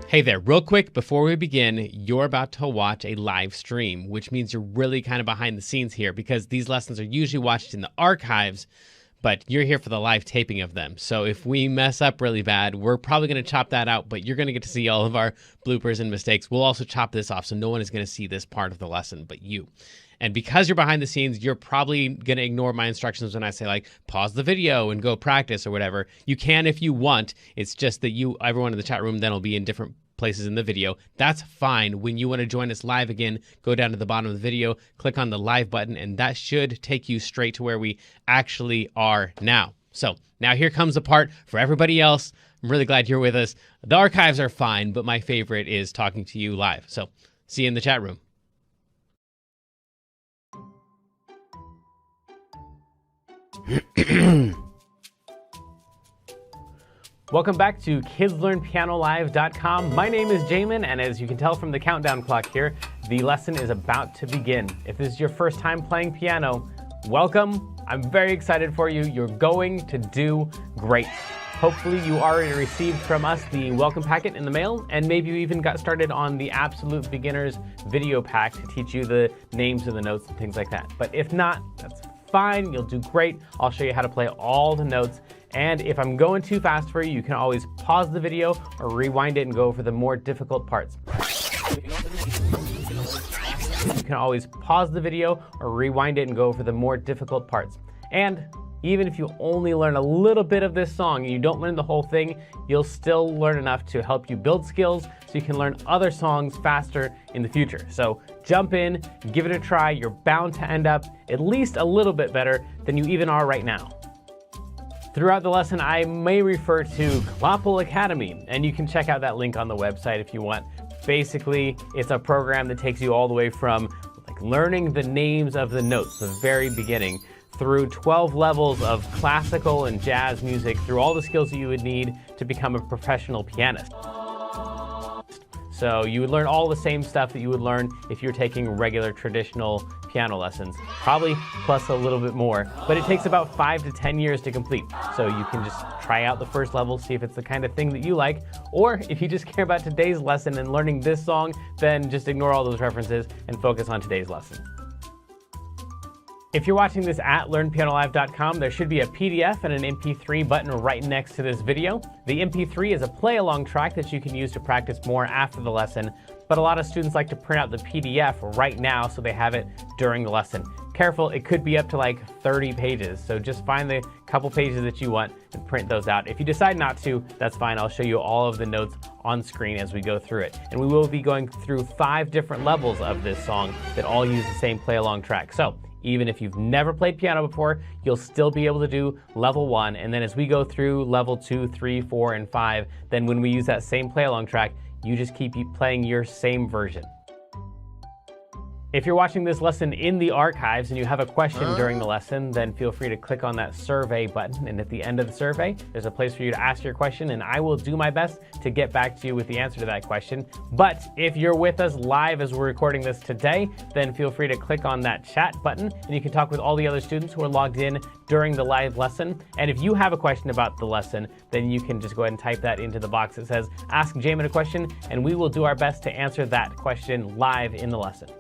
Hey there, real quick before we begin, you're about to watch a live stream, which means you're really kind of behind the scenes here because these lessons are usually watched in the archives, but you're here for the live taping of them. So if we mess up really bad, we're probably going to chop that out, but you're going to get to see all of our bloopers and mistakes. We'll also chop this off, so no one is going to see this part of the lesson but you. And because you're behind the scenes, you're probably going to ignore my instructions when I say, like, pause the video and go practice or whatever. You can if you want. It's just that everyone in the chat room then will be in different places in the video. That's fine. When you want to join us live again, go down to the bottom of the video, click on the live button, and that should take you straight to where we actually are now. So now here comes the part for everybody else. I'm really glad you're with us. The archives are fine, but my favorite is talking to you live. So see you in the chat room. Welcome back to KidsLearnPianoLive.com. My name is Jamin, and as you can tell from the countdown clock here, the lesson is about to begin. If this is your first time playing piano, welcome. I'm very excited for you. You're going to do great. Hopefully you already received from us the welcome packet in the mail, and maybe you even got started on the Absolute Beginners video pack to teach you the names of the notes and things like that. But if not, that's fine. You'll do great. I'll show you how to play all the notes. And if I'm going too fast for you, you can always pause the video or rewind it and go over the more difficult parts. You can always pause the video or rewind it and go over the more difficult parts. And even if you only learn a little bit of this song and you don't learn the whole thing, you'll still learn enough to help you build skills so you can learn other songs faster in the future. So jump in, give it a try. You're bound to end up at least a little bit better than you even are right now. Throughout the lesson, I may refer to Clapple Academy, and you can check out that link on the website if you want. Basically, it's a program that takes you all the way from learning the names of the notes, the very beginning, through 12 levels of classical and jazz music, through all the skills that you would need to become a professional pianist. So you would learn all the same stuff that you would learn if you're taking regular traditional piano lessons, probably plus a little bit more, but it takes about 5 to 10 years to complete. So you can just try out the first level, see if it's the kind of thing that you like, or if you just care about today's lesson and learning this song, then just ignore all those references and focus on today's lesson. If you're watching this at LearnPianoLive.com, there should be a PDF and an MP3 button right next to this video. The MP3 is a play-along track that you can use to practice more after the lesson, but a lot of students like to print out the PDF right now so they have it during the lesson. Careful, it could be up to like 30 pages, so just find the couple pages that you want and print those out. If you decide not to, that's fine. I'll show you all of the notes on screen as we go through it. And we will be going through 5 different levels of this song that all use the same play-along track. So even if you've never played piano before, you'll still be able to do level 1. And then as we go through level 2, 3, 4, and 5, then when we use that same play-along track, you just keep playing your same version. If you're watching this lesson in the archives and you have a question during the lesson, then feel free to click on that survey button. And at the end of the survey, there's a place for you to ask your question, and I will do my best to get back to you with the answer to that question. But if you're with us live as we're recording this today, then feel free to click on that chat button, and you can talk with all the other students who are logged in during the live lesson. And if you have a question about the lesson, then you can just go ahead and type that into the box that says, Ask Jamin a question, and we will do our best to answer that question live in the lesson.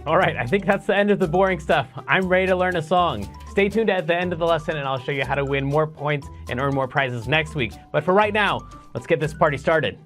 All right, I think that's the end of the boring stuff. I'm ready to learn a song. Stay tuned at the end of the lesson and I'll show you how to win more points and earn more prizes next week. But for right now, let's get this party started.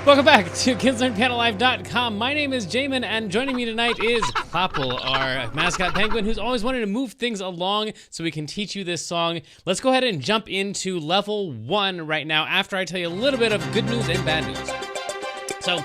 Welcome back to KidsLearnPianoLive.com. My name is Jamin, and joining me tonight is Clapple, our mascot penguin, who's always wanted to move things along so we can teach you this song. Let's go ahead and jump into level 1 right now after I tell you a little bit of good news and bad news. So,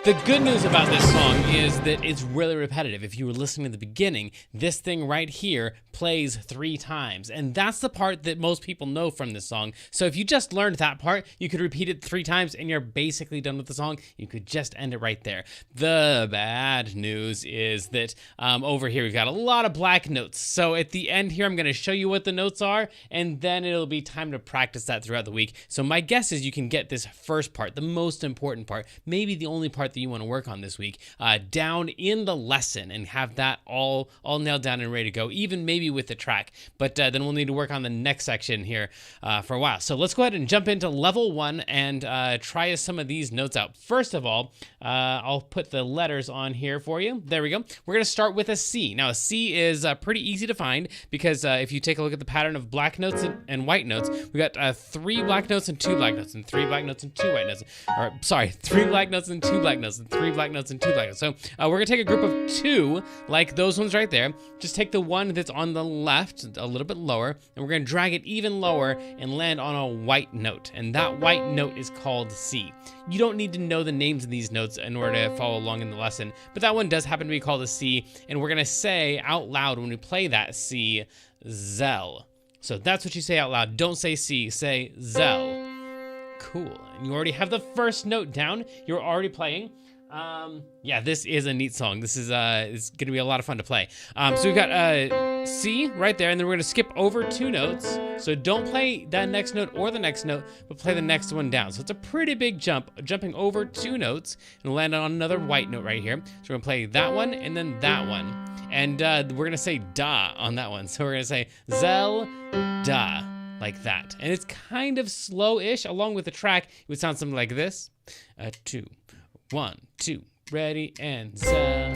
the good news about this song is that it's really repetitive. If you were listening at the beginning, this thing right here plays 3 times. And that's the part that most people know from this song. So if you just learned that part, you could repeat it 3 times and you're basically done with the song. You could just end it right there. The bad news is that over here we've got a lot of black notes. So at the end here, I'm going to show you what the notes are, and then it'll be time to practice that throughout the week. So my guess is you can get this first part, the most important part, maybe the only part that you want to work on this week, down in the lesson and have that all nailed down and ready to go, even maybe with the track. But then we'll need to work on the next section here for a while. So let's go ahead and jump into level 1 and try some of these notes out. First of all, I'll put the letters on here for you. There we go. We're going to start with a C. Now, a C is pretty easy to find because if you take a look at the pattern of black notes and white notes, we got 3 black notes and 2 black notes and 3 black notes and 2 white notes. Or sorry, 3 black notes and 2 black notes and 3 black notes and 2 black notes. So we're going to take a group of 2, like those ones right there. Just take the one that's on the left, a little bit lower, and we're going to drag it even lower and land on a white note. And that white note is called C. You don't need to know the names of these notes in order to follow along in the lesson, but that one does happen to be called a C, and we're going to say out loud when we play that C, Zell. So that's what you say out loud. Don't say C, say Zell. Cool. And you already have the first note down. You're already playing. Yeah, this is a neat song. This is it's gonna be a lot of fun to play. So we've got C right there, and then we're gonna skip over 2 notes. So don't play that next note or the next note, but play the next one down. So it's a pretty big jump, jumping over 2 notes and land on another white note right here. So we're gonna play that one and then that one, and we're gonna say da on that one. So we're gonna say Zell da, like that, and it's kind of slow-ish. Along with the track, it would sound something like this: 2, 1, 2, ready, and Zelda.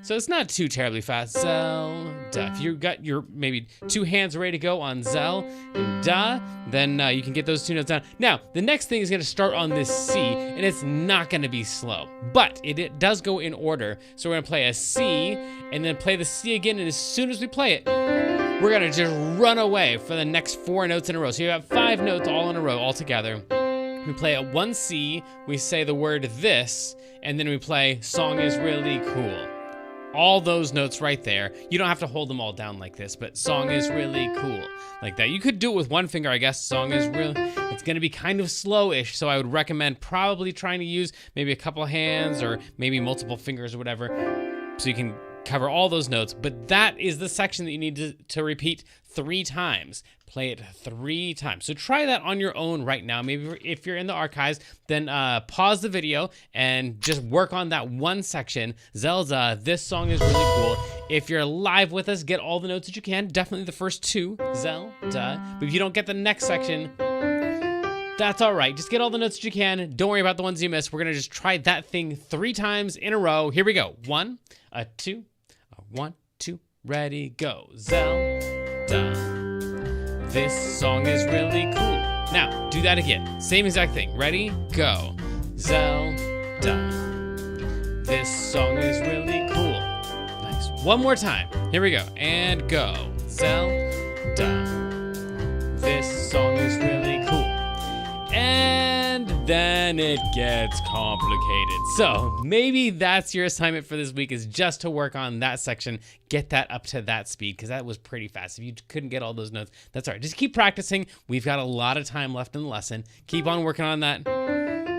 So it's not too terribly fast. Zelda. If you got your maybe 2 hands ready to go on Zel and Da, then you can get those 2 notes down. Now, the next thing is going to start on this C, and it's not going to be slow, but it does go in order. So we're going to play a C, and then play the C again, and as soon as we play it, we're going to just run away for the next 4 notes in a row. So you have 5 notes all in a row, all together. We play at 1 C, we say the word this, and then we play song is really cool. all those notes right there. You don't have to hold them all down like this, but song is really cool like that. You could do it with one finger, I guess. Song is really, it's going to be kind of slowish, so I would recommend probably trying to use maybe a couple hands or maybe multiple fingers or whatever, so you can cover all those notes. But that is the section that you need to repeat 3 times. Play it 3 times. So try that on your own right now. Maybe if you're in the archives, then pause the video and just work on that one section. Zelda, this song is really cool. If you're live with us, get all the notes that you can. Definitely the first 2, Zelda. But if you don't get the next section, that's all right. Just get all the notes that you can. Don't worry about the ones you missed. We're going to just try that thing 3 times in a row. Here we go. 1, 2, 1, 2, ready, go. Zelda. This song is really cool. Now, do that again. Same exact thing. Ready, go. Zelda. This song is really cool. Nice. One more time. Here we go. And go. Zelda. This song is really cool. And then it gets complicated. So maybe that's your assignment for this week, is just to work on that section, get that up to that speed, because that was pretty fast. If you couldn't get all those notes, that's all right. Just keep practicing. We've got a lot of time left in the lesson. Keep on working on that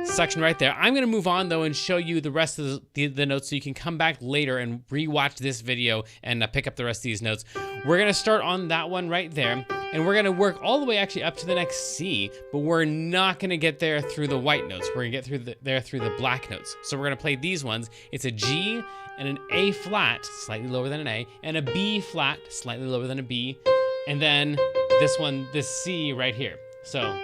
section right there. I'm going to move on though and show you the rest of the notes, so you can come back later and rewatch this video and pick up the rest of these notes. We're going to start on that one right there, and we're going to work all the way actually up to the next C, but we're not going to get there through the white notes. We're going to get there through the black notes. So we're going to play these ones. It's a G and an A flat, slightly lower than an A, and a B flat, slightly lower than a B, and then this one, this C right here. So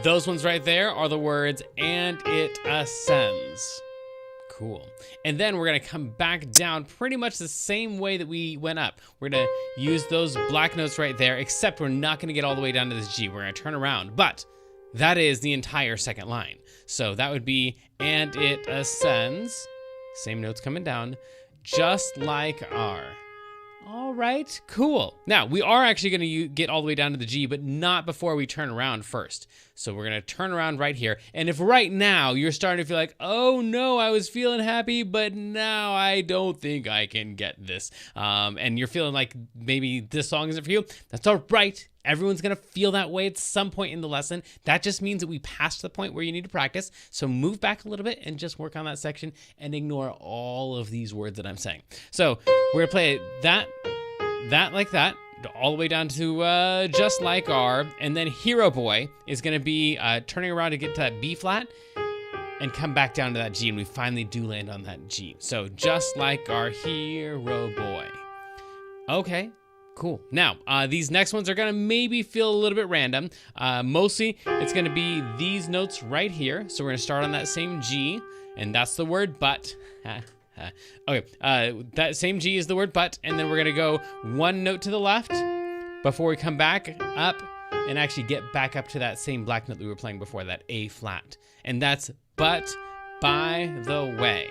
those ones right there are the words, and it ascends. Cool. And then we're going to come back down pretty much the same way that we went up. We're going to use those black notes right there, except we're not going to get all the way down to this G. We're going to turn around, but that is the entire second line. So that would be, and it ascends. Same notes coming down, just like R. All right, cool. Now, we are actually going to get all the way down to the G, but not before we turn around first. So we're going to turn around right here. And if right now you're starting to feel like, oh no, I was feeling happy, but now I don't think I can get this, and you're feeling like maybe this song isn't for you, that's all right. Everyone's going to feel that way at some point in the lesson. That just means that we passed the point where you need to practice. So move back a little bit and just work on that section and ignore all of these words that I'm saying. So we're going to play that like that, all the way down to just like R. And then Hero Boy is going to be turning around to get to that B flat and come back down to that G. And we finally do land on that G. So just like our Hero Boy. Okay. Cool. Now, these next ones are going to maybe feel a little bit random. Mostly, it's going to be these notes right here. So we're going to start on that same G, and that's the word but. Okay, that same G is the word but, and then we're going to go one note to the left before we come back up and actually get back up to that same black note that we were playing before, that A flat. And that's but, by the way.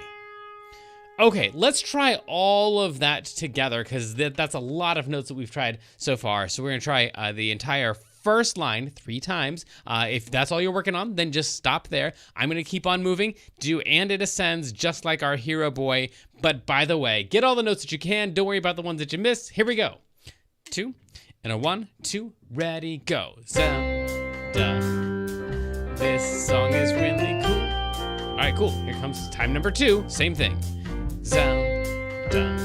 Okay, let's try all of that together, because that's a lot of notes that we've tried so far. So we're going to try the entire first line 3 times. If that's all you're working on, then just stop there. I'm going to keep on moving. Do and it ascends, just like our Hero Boy. But by the way, get all the notes that you can. Don't worry about the ones that you missed. Here we go. 2 and a 1, 2, ready, go. Zelda. This song is really cool. All right, cool. Here comes time number 2. Same thing. Zelda.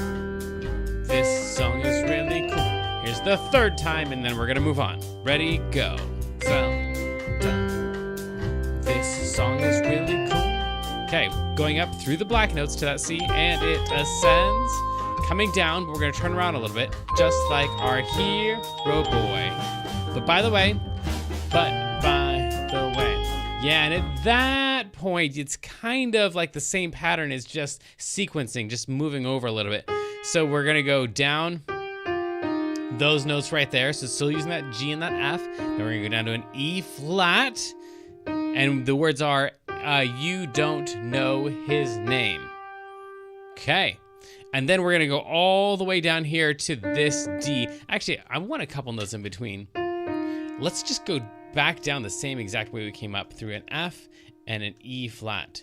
This song is really cool. Here's the 3rd time, and then we're gonna move on. Ready, go. Zelda. This song is really cool. Okay, going up through the black notes to that C, and it ascends. Coming down, we're gonna turn around a little bit, just like our Hero Boy. But by the way, yeah, and at that point, it's kind of like the same pattern as just sequencing, just moving over a little bit. So we're gonna go down those notes right there. So still using that G and that F. Then we're gonna go down to an E flat. And the words are, you don't know his name. Okay. And then we're gonna go all the way down here to this D. Actually, I want a couple notes in between. Let's just go back down the same exact way we came up, through an F and an E flat.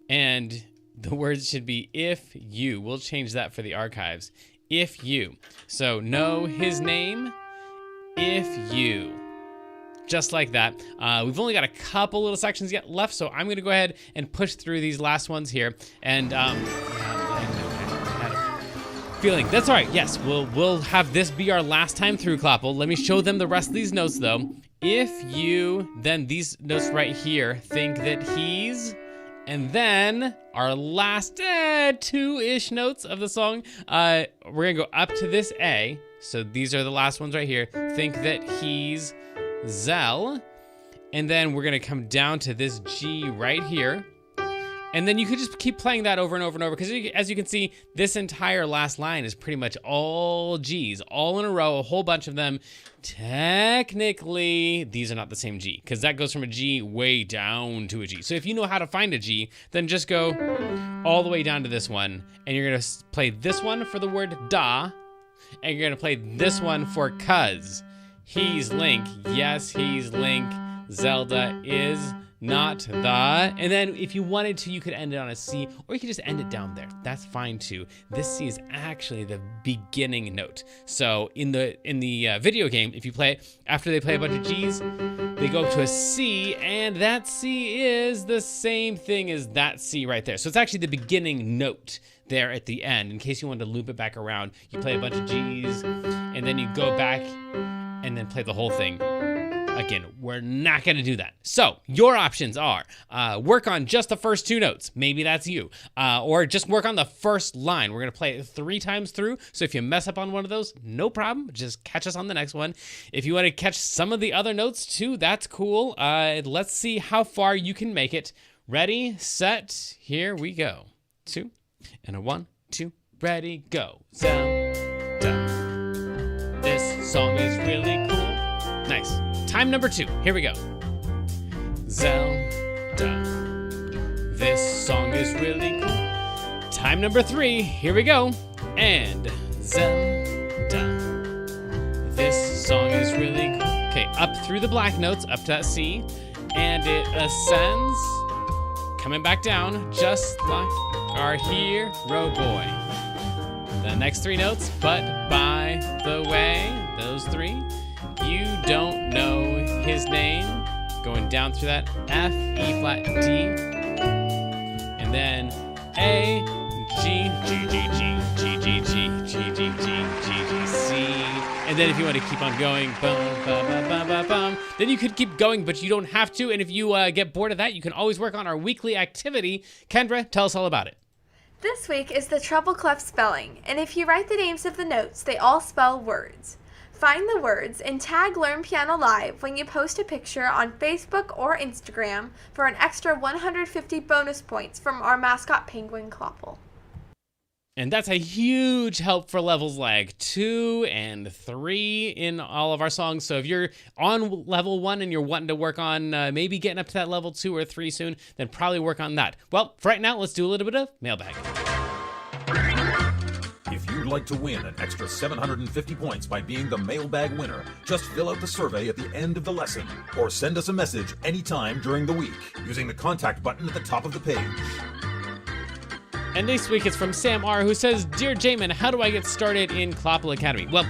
And The words should be if you. We'll change that for the archives. If you. So know his name, if you. Just like that. We've only got a couple little sections yet left, so I'm going to go ahead and push through these last ones here. And I had a feeling. That's all right. Yes, we'll have this be our last time through, Claude. Let me show them the rest of these notes, though. If you, then these notes right here, think that he's, and then our last two-ish notes of the song, we're going to go up to this A. So these are the last ones right here. Think that he's Zell, and then we're gonna come down to this G right here, and then you could just keep playing that over and over and over, because as you can see, this entire last line is pretty much all G's, all in a row, a whole bunch of them. Technically, these are not the same G, because that goes from a G way down to a G. So if you know how to find a G, then just go all the way down to this one, and you're gonna play this one for the word da, and you're gonna play this one for cuz. He's Link. Yes, he's Link. Zelda is not the. And then if you wanted to, you could end it on a C, or you could just end it down there. That's fine too. This C is actually the beginning note. So in the video game, if you play it, after they play a bunch of G's, they go up to a C, and that C is the same thing as that C right there. So it's actually the beginning note there at the end. In case you wanted to loop it back around, you play a bunch of G's, and then you go back and then play the whole thing. Again, we're not going to do that. So your options are work on just the first two notes. Maybe that's you. Or just work on the first line. We're going to play it 3 times through. So if you mess up on one of those, no problem. Just catch us on the next one. If you want to catch some of the other notes too, that's cool. Let's see how far you can make it. Ready, set, here we go. 2 and a 1, 2, ready, go. Zelda. This song is really cool. Nice. Time number 2. Here we go. Zelda. This song is really cool. Time number 3. Here we go. And Zelda. This song is really cool. Okay, up through the black notes, up to that C. And it ascends. Coming back down, just like our hero boy. The next 3 notes, but by the way, those 3, you don't know his name. Going down through that F, E flat, D, and then A, G, G, G, G, G, G, G, G, G, G, G, G, C. And then if you want to keep on going, bum, bum, bum, bum, bum, bum, then you could keep going, but you don't have to. And if you get bored of that, you can always work on our weekly activity. Kendra, tell us all about it. This week is the treble clef spelling, and if you write the names of the notes, they all spell words. Find the words and tag Learn Piano Live when you post a picture on Facebook or Instagram for an extra 150 bonus points from our mascot penguin, Claude. And that's a huge help for levels like 2 and 3 in all of our songs. So if you're on level 1 and you're wanting to work on maybe getting up to that level 2 or 3 soon, then probably work on that. Well, for right now, let's do a little bit of mailbag. If you'd like to win an extra 750 points by being the mailbag winner, just fill out the survey at the end of the lesson or send us a message anytime during the week using the contact button at the top of the page. And this week it's from Sam R, who says, Dear Jamin, how do I get started in Claude Academy? Well,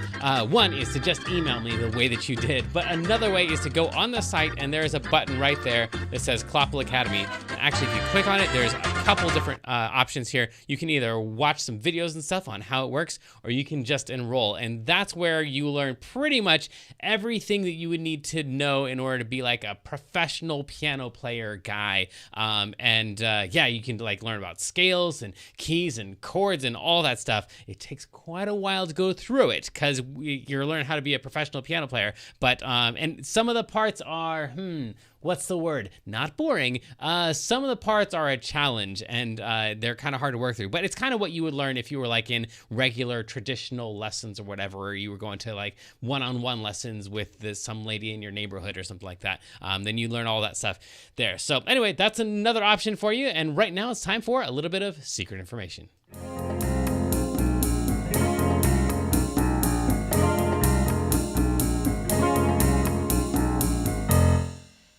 one is to just email me the way that you did, but another way is to go on the site and there's a button right there that says Claude Academy. And actually, if you click on it, there's a couple different options here. You can either watch some videos and stuff on how it works, or you can just enroll. And that's where you learn pretty much everything that you would need to know in order to be like a professional piano player guy. Yeah, you can like learn about scales and keys and chords and all that stuff. It takes quite a while to go through it because you're learning how to be a professional piano player. But and some of the parts are what's the word? Not boring. Some of the parts are a challenge and they're kind of hard to work through. But it's kind of what you would learn if you were like in regular traditional lessons or whatever, or you were going to like one-on-one lessons with some lady in your neighborhood or something like that. Then you learn all that stuff there. So anyway, that's another option for you. And right now it's time for a little bit of secret information.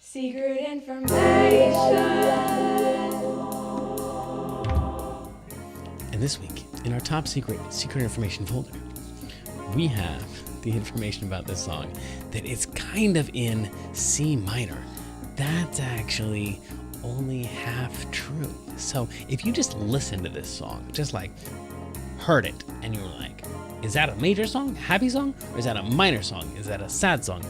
Secret information. And this week, in our top secret information folder, we have the information about this song that it's kind of in C minor. That's actually only half true. So if you just listen to this song, just like heard it, and you were like, is that a major song, happy song, or is that a minor song? Is that a sad song?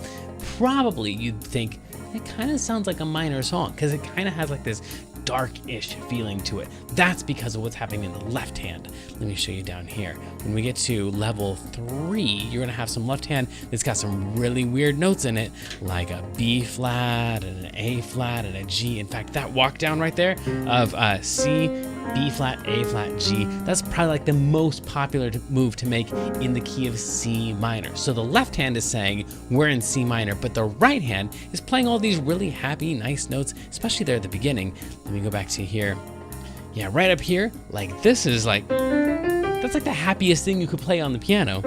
Probably you'd think it kind of sounds like a minor song because it kind of has like this dark-ish feeling to it. That's because of what's happening in the left hand. Let me show you down here. When we get to level 3, you're gonna have some left hand that's got some really weird notes in it, like a B flat and an A flat and a G. In fact, that walk down right there of C, B flat, A flat, G, that's probably like the most popular move to make in the key of C minor. So the left hand is saying we're in C minor, but the right hand is playing all these really happy, nice notes, especially there at the beginning. Let me go back to here. Yeah, right up here, like this is like, that's like the happiest thing you could play on the piano.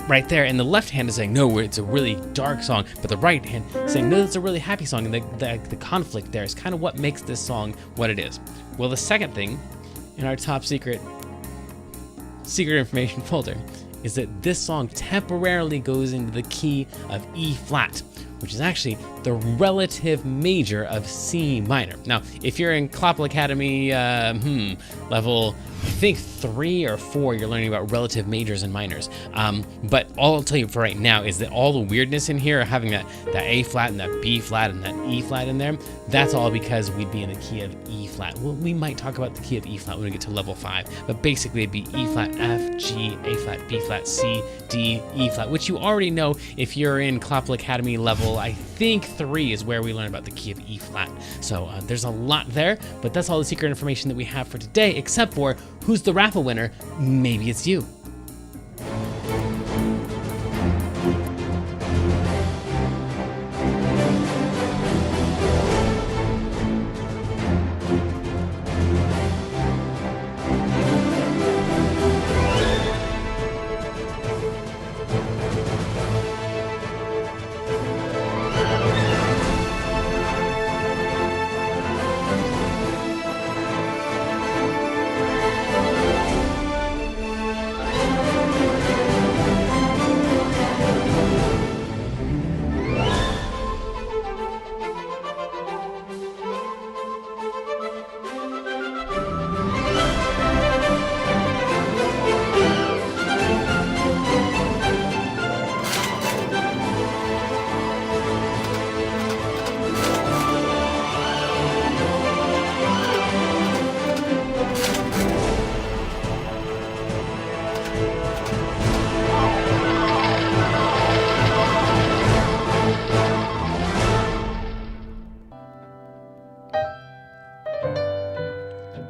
Right there, and the left hand is saying, no, it's a really dark song, but the right hand is saying, no, it's a really happy song, and the conflict there is kind of what makes this song what it is. Well, the second thing in our top secret information folder is that this song temporarily goes into the key of E flat, which is actually the relative major of C minor. Now, if you're in Claude Academy level, I think 3 or 4, you're learning about relative majors and minors. But all I'll tell you for right now is that all the weirdness in here, having that A flat and that B flat and that E flat in there, that's all because we'd be in the key of E flat. Well, we might talk about the key of E flat when we get to level 5, but basically it'd be E flat, F, G, A flat, B flat, C, D, E flat, which you already know if you're in Claude Academy level, I think 3 is where we learn about the key of E flat. So there's a lot there, but that's all the secret information that we have for today, except for who's the raffle winner? Maybe it's you.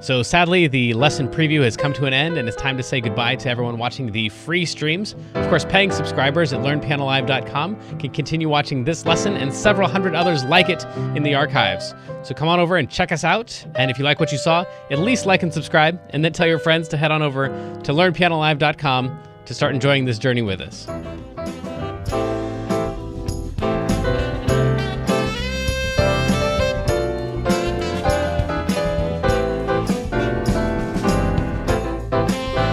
So sadly, the lesson preview has come to an end, and it's time to say goodbye to everyone watching the free streams. Of course, paying subscribers at learnpianolive.com can continue watching this lesson and several hundred others like it in the archives. So come on over and check us out. And if you like what you saw, at least like and subscribe, and then tell your friends to head on over to learnpianolive.com to start enjoying this journey with us.